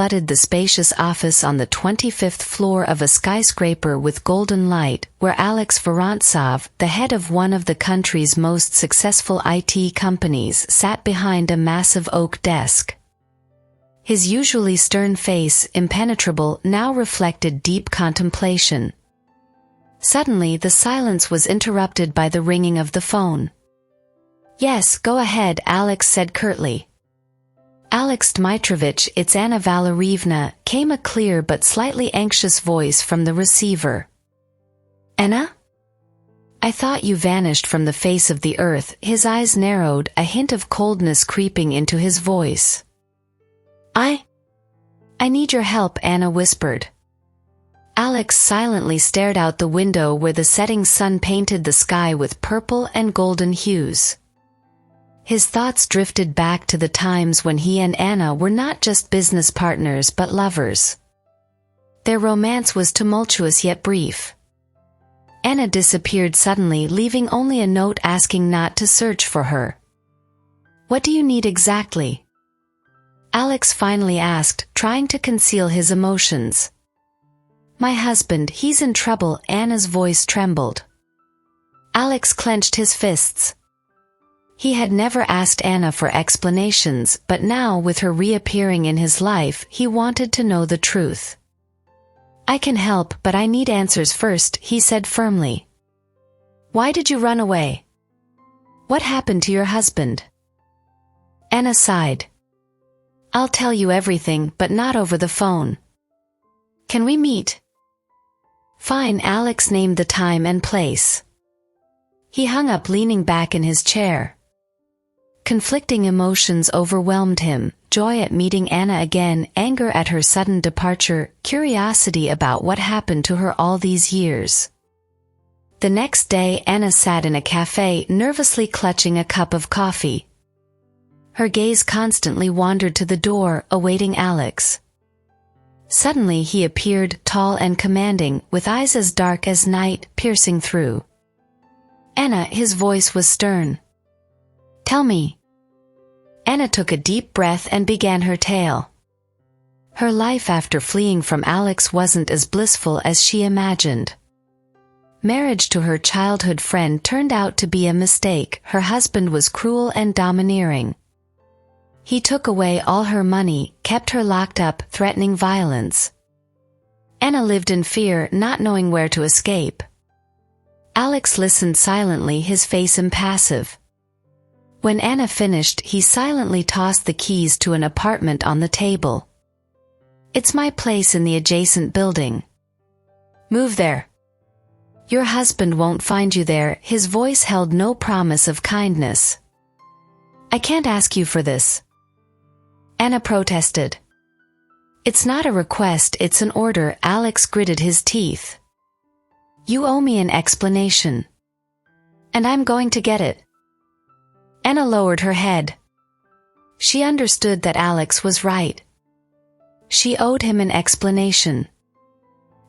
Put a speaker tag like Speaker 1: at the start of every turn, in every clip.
Speaker 1: flooded the spacious office on the 25th floor of a skyscraper with golden light, where Alex Vorontsov, the head of one of the country's most successful IT companies, sat behind a massive oak desk. His usually stern face, impenetrable, now reflected deep contemplation. Suddenly the silence was interrupted by the ringing of the phone. "Yes, go ahead," Alex said curtly. "Alex Dmitrovich, it's Anna Valerievna," came a clear but slightly anxious voice from the receiver. "Anna? I thought you vanished from the face of the earth." His eyes narrowed, a hint of coldness creeping into his voice. I need your help," Anna whispered. Alex silently stared out the window where the setting sun painted the sky with purple and golden hues. His thoughts drifted back to the times when he and Anna were not just business partners but lovers. Their romance was tumultuous yet brief. Anna disappeared suddenly, leaving only a note asking not to search for her. "What do you need exactly?" Alex finally asked, trying to conceal his emotions. "My husband, he's in trouble," Anna's voice trembled. Alex clenched his fists. He had never asked Anna for explanations, but now, with her reappearing in his life, he wanted to know the truth. "I can help, but I need answers first," he said firmly. "Why did you run away? What happened to your husband?" Anna sighed. "I'll tell you everything, but not over the phone. Can we meet?" "Fine," Alex named the time and place. He hung up, leaning back in his chair. Conflicting emotions overwhelmed him: joy at meeting Anna again, anger at her sudden departure, curiosity about what happened to her all these years. The next day Anna sat in a cafe, nervously clutching a cup of coffee. Her gaze constantly wandered to the door, awaiting Alex. Suddenly he appeared, tall and commanding, with eyes as dark as night, piercing through. "Anna," his voice was stern. "Tell me." Anna took a deep breath and began her tale. Her life after fleeing from Alex wasn't as blissful as she imagined. Marriage to her childhood friend turned out to be a mistake. Her husband was cruel and domineering. He took away all her money, kept her locked up, threatening violence. Anna lived in fear, not knowing where to escape. Alex listened silently, his face impassive. When Anna finished, he silently tossed the keys to an apartment on the table. "It's my place in the adjacent building. Move there. Your husband won't find you there." His voice held no promise of kindness. "I can't ask you for this," Anna protested. "It's not a request, it's an order." Alex gritted his teeth. "You owe me an explanation. And I'm going to get it." Anna lowered her head. She understood that Alex was right. She owed him an explanation.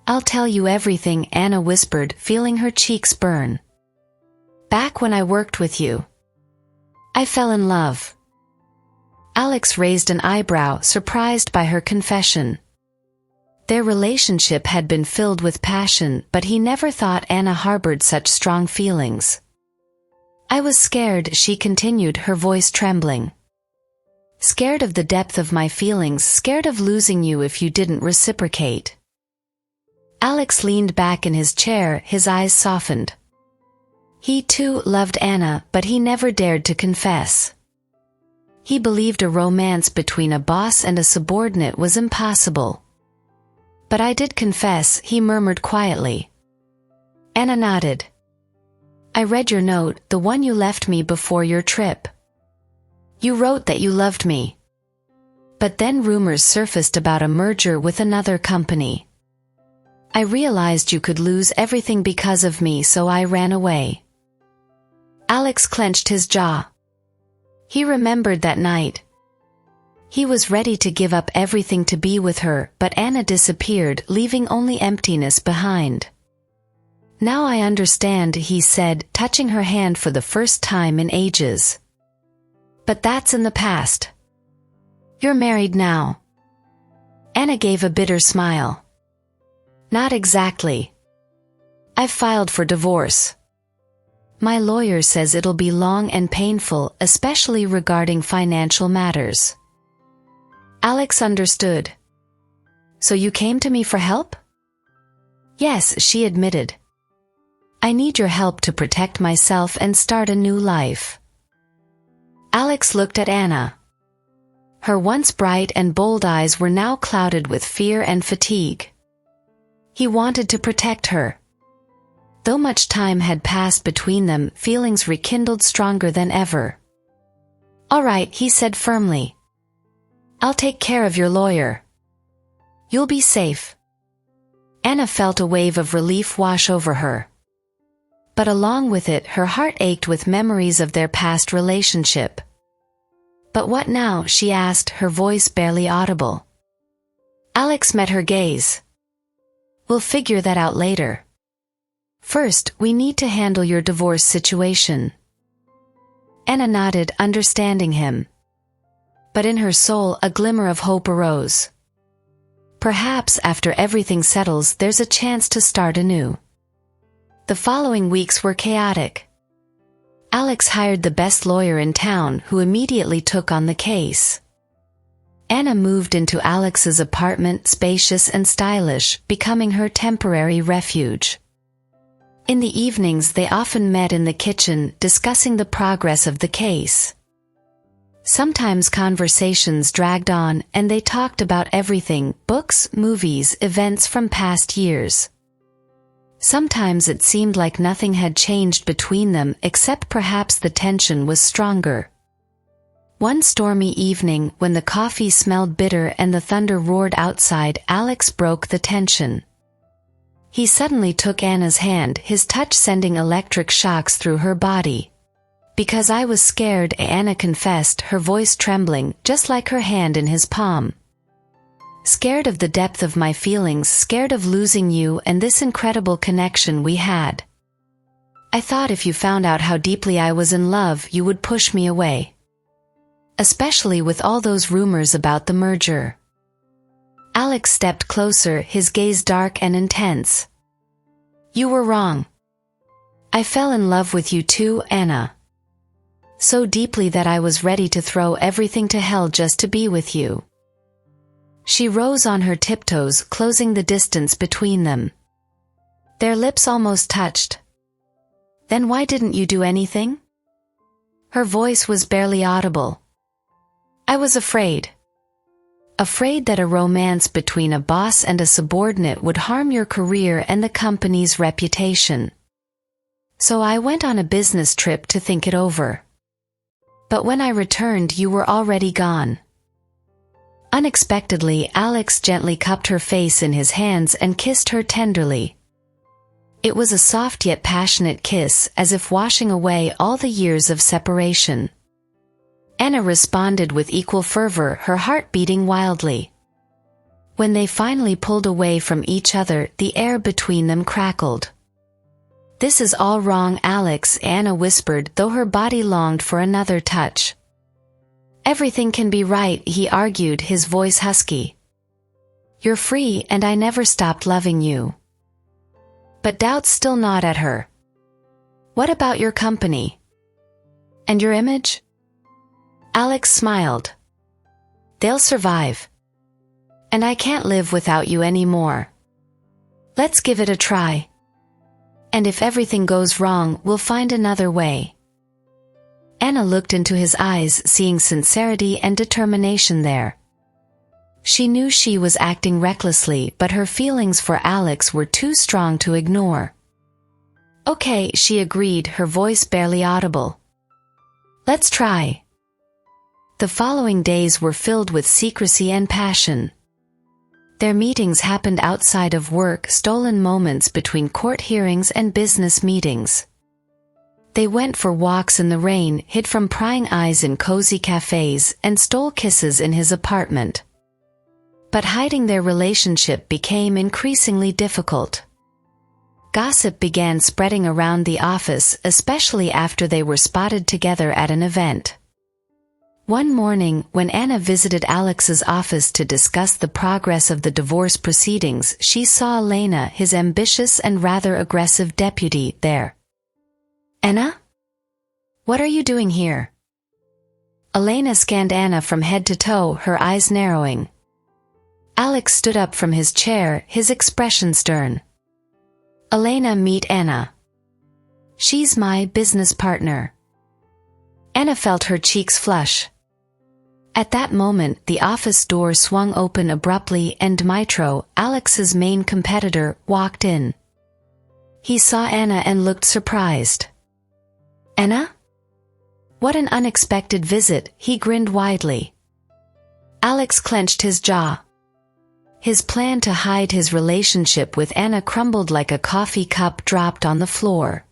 Speaker 1: "I'll tell you everything," Anna whispered, feeling her cheeks burn. "Back when I worked with you, I fell in love." Alex raised an eyebrow, surprised by her confession. Their relationship had been filled with passion, but he never thought Anna harbored such strong feelings. "I was scared," she continued, her voice trembling. "Scared of the depth of my feelings, scared of losing you if you didn't reciprocate." Alex leaned back in his chair, his eyes softened. He too loved Anna, but he never dared to confess. He believed a romance between a boss and a subordinate was impossible. "But I did confess," he murmured quietly. Anna nodded. "I read your note, the one you left me before your trip. You wrote that you loved me. But then rumors surfaced about a merger with another company. I realized you could lose everything because of me, so I ran away." Alex clenched his jaw. He remembered that night. He was ready to give up everything to be with her, but Anna disappeared, leaving only emptiness behind. "Now I understand," he said, touching her hand for the first time in ages. "But that's in the past. You're married now." Anna gave a bitter smile. Not exactly. I've filed for divorce. My lawyer says it'll be long and painful, especially regarding financial matters. Alex understood. So you came to me for help? Yes, she admitted. I need your help to protect myself and start a new life. Alex looked at Anna. Her once bright and bold eyes were now clouded with fear and fatigue. He wanted to protect her. Though much time had passed between them, feelings rekindled stronger than ever. All right, he said firmly. I'll take care of your lawyer. You'll be safe. Anna felt a wave of relief wash over her. But along with it, her heart ached with memories of their past relationship. But what now? She asked, her voice barely audible. Alex met her gaze. We'll figure that out later. First, we need to handle your divorce situation. Anna nodded, understanding him. But in her soul, a glimmer of hope arose. Perhaps after everything settles, there's a chance to start anew. The following weeks were chaotic. Alex hired the best lawyer in town, who immediately took on the case. Anna moved into Alex's apartment, spacious and stylish, becoming her temporary refuge. In the evenings, they often met in the kitchen, discussing the progress of the case. Sometimes conversations dragged on, and they talked about everything: books, movies, events from past years. Sometimes it seemed like nothing had changed between them, except perhaps the tension was stronger. One stormy evening, when the coffee smelled bitter and the thunder roared outside, Alex broke the tension. He suddenly took Anna's hand, his touch sending electric shocks through her body. Because I was scared, Anna confessed, her voice trembling, just like her hand in his palm. Scared of the depth of my feelings, scared of losing you and this incredible connection we had. I thought if you found out how deeply I was in love, you would push me away. Especially with all those rumors about the merger. Alex stepped closer, his gaze dark and intense. You were wrong. I fell in love with you too, Anna. So deeply that I was ready to throw everything to hell just to be with you. She rose on her tiptoes, closing the distance between them. Their lips almost touched. Then why didn't you do anything? Her voice was barely audible. I was afraid. Afraid that a romance between a boss and a subordinate would harm your career and the company's reputation. So I went on a business trip to think it over. But when I returned, you were already gone. Unexpectedly, Alex gently cupped her face in his hands and kissed her tenderly. It was a soft yet passionate kiss, as if washing away all the years of separation. Anna responded with equal fervor, her heart beating wildly. When they finally pulled away from each other, the air between them crackled. This is all wrong, Alex, Anna whispered, though her body longed for another touch. Everything can be right, he argued, his voice husky. You're free, and I never stopped loving you. But doubts still gnawed at her. What about your company? And your image? Alex smiled. They'll survive. And I can't live without you anymore. Let's give it a try. And if everything goes wrong, we'll find another way. Anna looked into his eyes, seeing sincerity and determination there. She knew she was acting recklessly, but her feelings for Alex were too strong to ignore. Okay, she agreed, her voice barely audible. Let's try. The following days were filled with secrecy and passion. Their meetings happened outside of work, stolen moments between court hearings and business meetings. They went for walks in the rain, hid from prying eyes in cozy cafes, and stole kisses in his apartment. But hiding their relationship became increasingly difficult. Gossip began spreading around the office, especially after they were spotted together at an event. One morning, when Anna visited Alex's office to discuss the progress of the divorce proceedings, she saw Elena, his ambitious and rather aggressive deputy, there. "Anna? What are you doing here?" Elena scanned Anna from head to toe, her eyes narrowing. Alex stood up from his chair, his expression stern. "Elena, meet Anna. She's my business partner." Anna felt her cheeks flush. At that moment, the office door swung open abruptly and Dmytro, Alex's main competitor, walked in. He saw Anna and looked surprised. "Anna? What an unexpected visit," he grinned widely. Alex clenched his jaw. His plan to hide his relationship with Anna crumbled like a coffee cup dropped on the floor.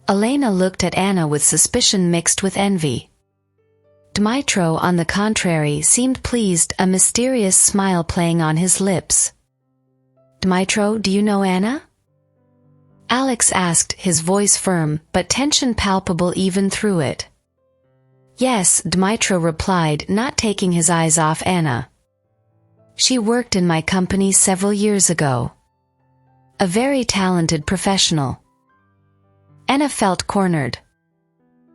Speaker 1: Elena looked at Anna with suspicion mixed with envy. Dmytro, on the contrary, seemed pleased, a mysterious smile playing on his lips. "Dmytro, do you know Anna?" Alex asked, his voice firm, but tension palpable even through it. "Yes," Dmytro replied, not taking his eyes off Anna. "She worked in my company several years ago. A very talented professional." Anna felt cornered.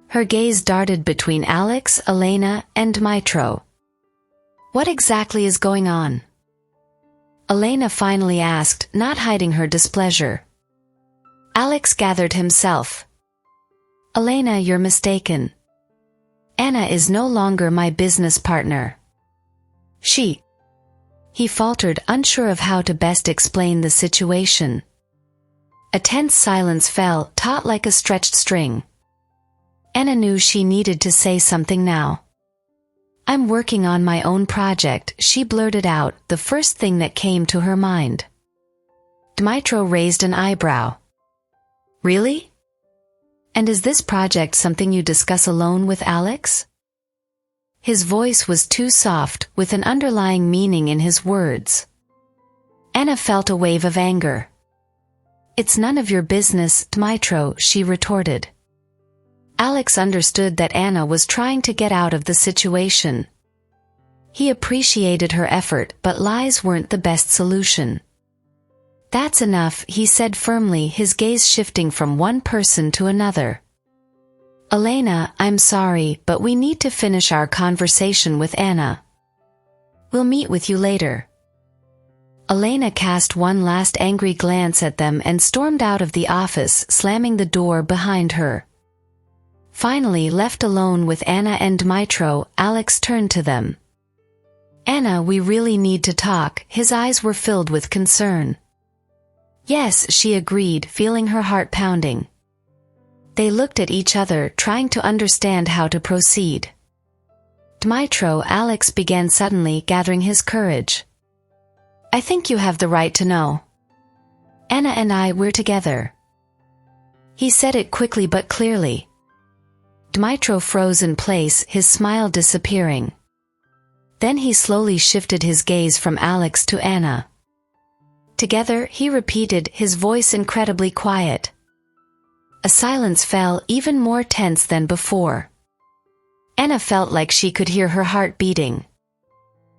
Speaker 1: Her gaze darted between Alex, Elena, and Dmytro. "What exactly is going on?" Elena finally asked, not hiding her displeasure. Alex gathered himself. "Elena, you're mistaken. Anna is no longer my business partner. She..." He faltered, unsure of how to best explain the situation. A tense silence fell, taut like a stretched string. Anna knew she needed to say something now. "I'm working on my own project," she blurted out, the first thing that came to her mind. Dmytro raised an eyebrow. "Really? And is this project something you discuss alone with Alex?" His voice was too soft, with an underlying meaning in his words. Anna felt a wave of anger. "It's none of your business, Dmytro," she retorted. Alex understood that Anna was trying to get out of the situation. He appreciated her effort, but lies weren't the best solution. "That's enough," he said firmly, his gaze shifting from one person to another. "Elena, I'm sorry, but we need to finish our conversation with Anna. We'll meet with you later." Elena cast one last angry glance at them and stormed out of the office, slamming the door behind her. Finally, left alone with Anna and Dmytro, Alex turned to them. "Anna, we really need to talk." His eyes were filled with concern. "Yes," she agreed, feeling her heart pounding. They looked at each other, trying to understand how to proceed. "Dmytro," Alex began suddenly, gathering his courage. "I think you have the right to know. Anna and we're together." He said it quickly but clearly. Dmytro froze in place, his smile disappearing. Then he slowly shifted his gaze from Alex to Anna. "Together," he repeated, his voice incredibly quiet. A silence fell, even more tense than before. Anna felt like she could hear her heart beating.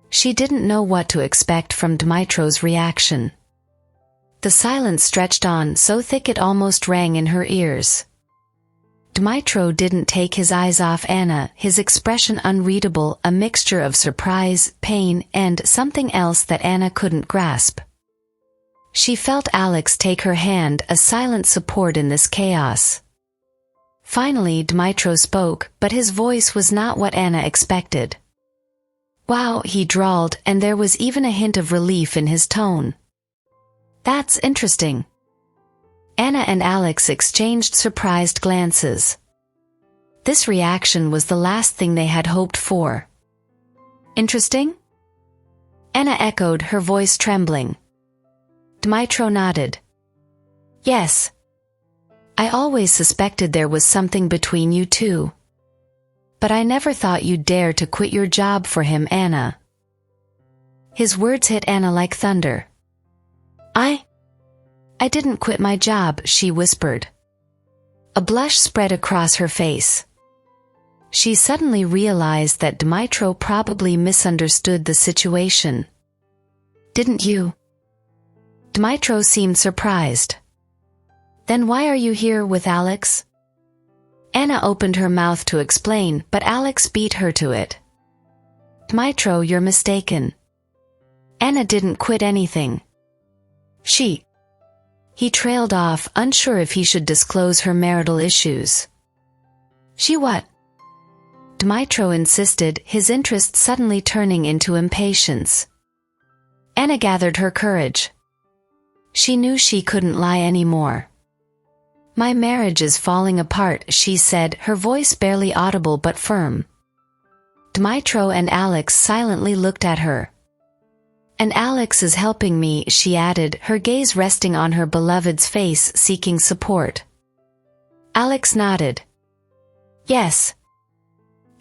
Speaker 1: She didn't know what to expect from Dmytro's reaction. The silence stretched on, so thick it almost rang in her ears. Dmytro didn't take his eyes off Anna, his expression unreadable, a mixture of surprise, pain, and something else that Anna couldn't grasp. She felt Alex take her hand, a silent support in this chaos. Finally, Dmytro spoke, but his voice was not what Anna expected. "Wow," he drawled, and there was even a hint of relief in his tone. "That's interesting." Anna and Alex exchanged surprised glances. This reaction was the last thing they had hoped for. "Interesting?" Anna echoed, her voice trembling. Dmytro nodded. "Yes. I always suspected there was something between you two. But I never thought you'd dare to quit your job for him, Anna." His words hit Anna like thunder. I didn't quit my job," she whispered. A blush spread across her face. She suddenly realized that Dmytro probably misunderstood the situation. "Didn't you?" Dmytro seemed surprised. "Then why are you here with Alex?" Anna opened her mouth to explain, but Alex beat her to it. "Dmytro, you're mistaken. Anna didn't quit anything. She..." He trailed off, unsure if he should disclose her marital issues. "She what?" Dmytro insisted, his interest suddenly turning into impatience. Anna gathered her courage. She knew she couldn't lie anymore. "My marriage is falling apart," she said, her voice barely audible but firm. Dmytro and Alex silently looked at her. "And Alex is helping me," she added, her gaze resting on her beloved's face, seeking support. Alex nodded. "Yes.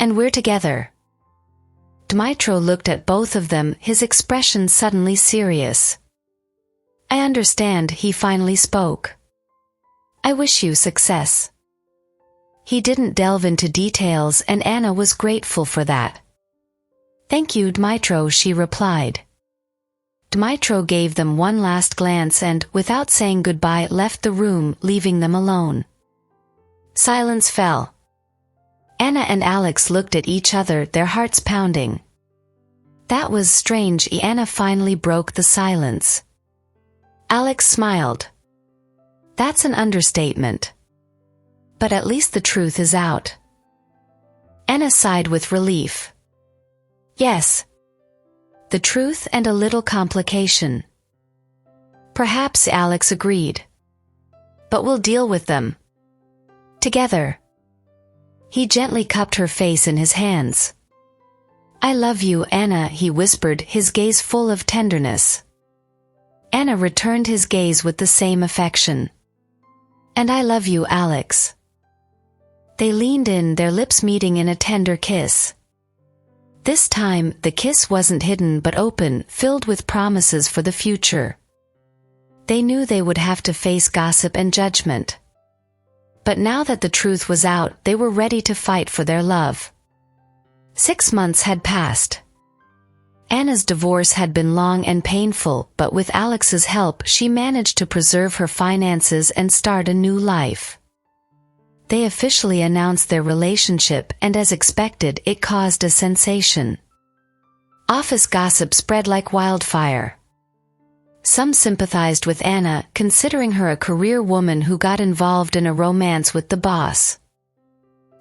Speaker 1: And we're together." Dmytro looked at both of them, his expression suddenly serious. "I understand," he finally spoke. "I wish you success." He didn't delve into details, and Anna was grateful for that. "Thank you, Dmytro," she replied. Dmytro gave them one last glance and, without saying goodbye, left the room, leaving them alone. Silence fell. Anna and Alex looked at each other, their hearts pounding. "That was strange." Anna finally broke the silence. Alex smiled. "That's an understatement. But at least the truth is out." Anna sighed with relief. "Yes. The truth and a little complication." "Perhaps," Alex agreed. "But we'll deal with them. Together." He gently cupped her face in his hands. "I love you, Anna," he whispered, his gaze full of tenderness. Anna returned his gaze with the same affection. "And I love you, Alex." They leaned in, their lips meeting in a tender kiss. This time, the kiss wasn't hidden but open, filled with promises for the future. They knew they would have to face gossip and judgment. But now that the truth was out, they were ready to fight for their love. 6 months had passed. Anna's divorce had been long and painful, but with Alex's help she managed to preserve her finances and start a new life. They officially announced their relationship, and as expected, it caused a sensation. Office gossip spread like wildfire. Some sympathized with Anna, considering her a career woman who got involved in a romance with the boss.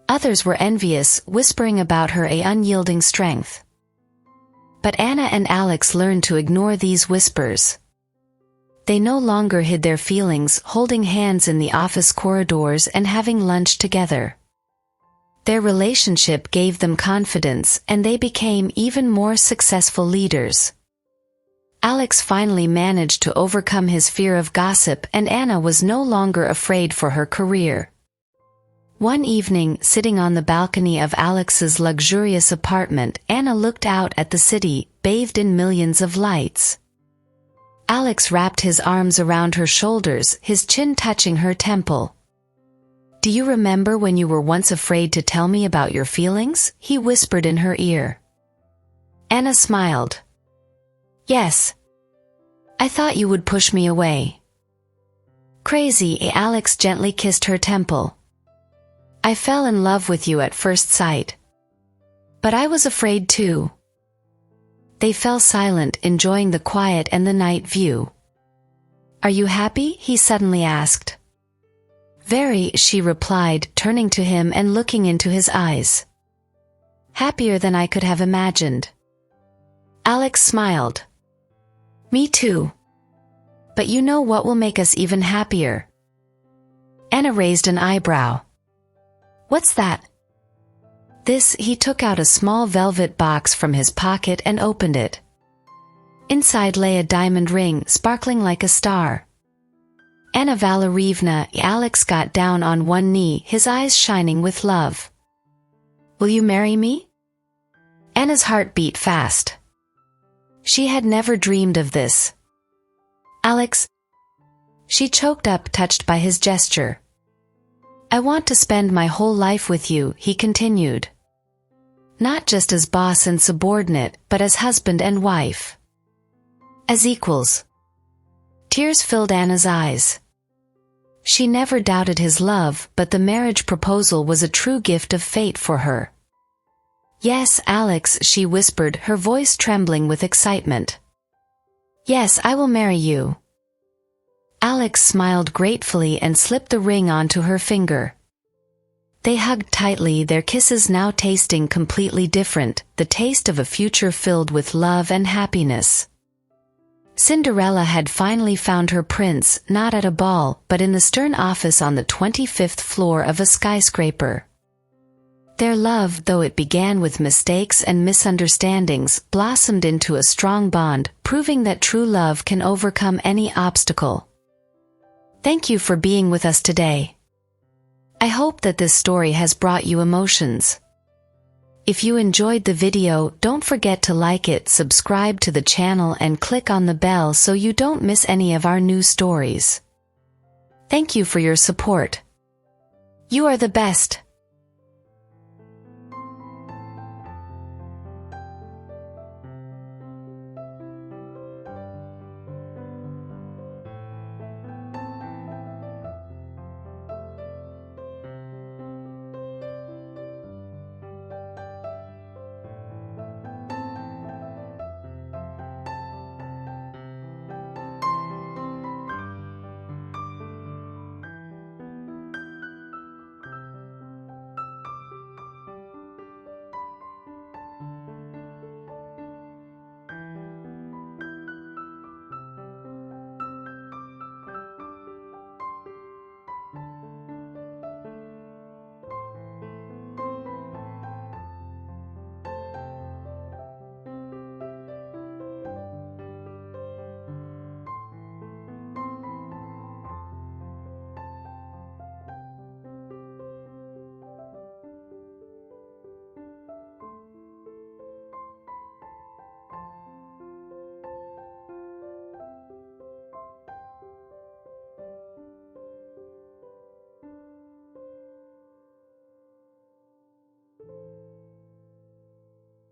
Speaker 1: Others were envious, whispering about her unyielding strength. But Anna and Alex learned to ignore these whispers. They no longer hid their feelings, holding hands in the office corridors and having lunch together. Their relationship gave them confidence, and they became even more successful leaders. Alex finally managed to overcome his fear of gossip, and Anna was no longer afraid for her career. One evening, sitting on the balcony of Alex's luxurious apartment, Anna looked out at the city, bathed in millions of lights. Alex wrapped his arms around her shoulders, his chin touching her temple. "Do you remember when you were once afraid to tell me about your feelings?" he whispered in her ear. Anna smiled. "Yes. I thought you would push me away." "Crazy," Alex gently kissed her temple. "I fell in love with you at first sight. But I was afraid too." They fell silent, enjoying the quiet and the night view. "Are you happy?" he suddenly asked. "Very," she replied, turning to him and looking into his eyes. "Happier than I could have imagined." Alex smiled. "Me too. But you know what will make us even happier?" Anna raised an eyebrow. "What's that?" This, he took out a small velvet box from his pocket and opened it. Inside lay a diamond ring, sparkling like a star. "Anna Valerievna," Alex got down on one knee, his eyes shining with love. "Will you marry me?" Anna's heart beat fast. She had never dreamed of this. "Alex..." She choked up, touched by his gesture. "I want to spend my whole life with you," he continued. Not just as boss and subordinate, but as husband and wife. As equals. Tears filled Anna's eyes. She never doubted his love, but the marriage proposal was a true gift of fate for her. "Yes, Alex," she whispered, her voice trembling with excitement. "Yes, I will marry you." Alex smiled gratefully and slipped the ring onto her finger. They hugged tightly, their kisses now tasting completely different, the taste of a future filled with love and happiness. Cinderella had finally found her prince, not at a ball, but in the stern office on the 25th floor of a skyscraper. Their love, though it began with mistakes and misunderstandings, blossomed into a strong bond, proving that true love can overcome any obstacle. Thank you for being with us today. I hope that this story has brought you emotions. If you enjoyed the video, don't forget to like it, subscribe to the channel and click on the bell so you don't miss any of our new stories. Thank you for your support. You are the best.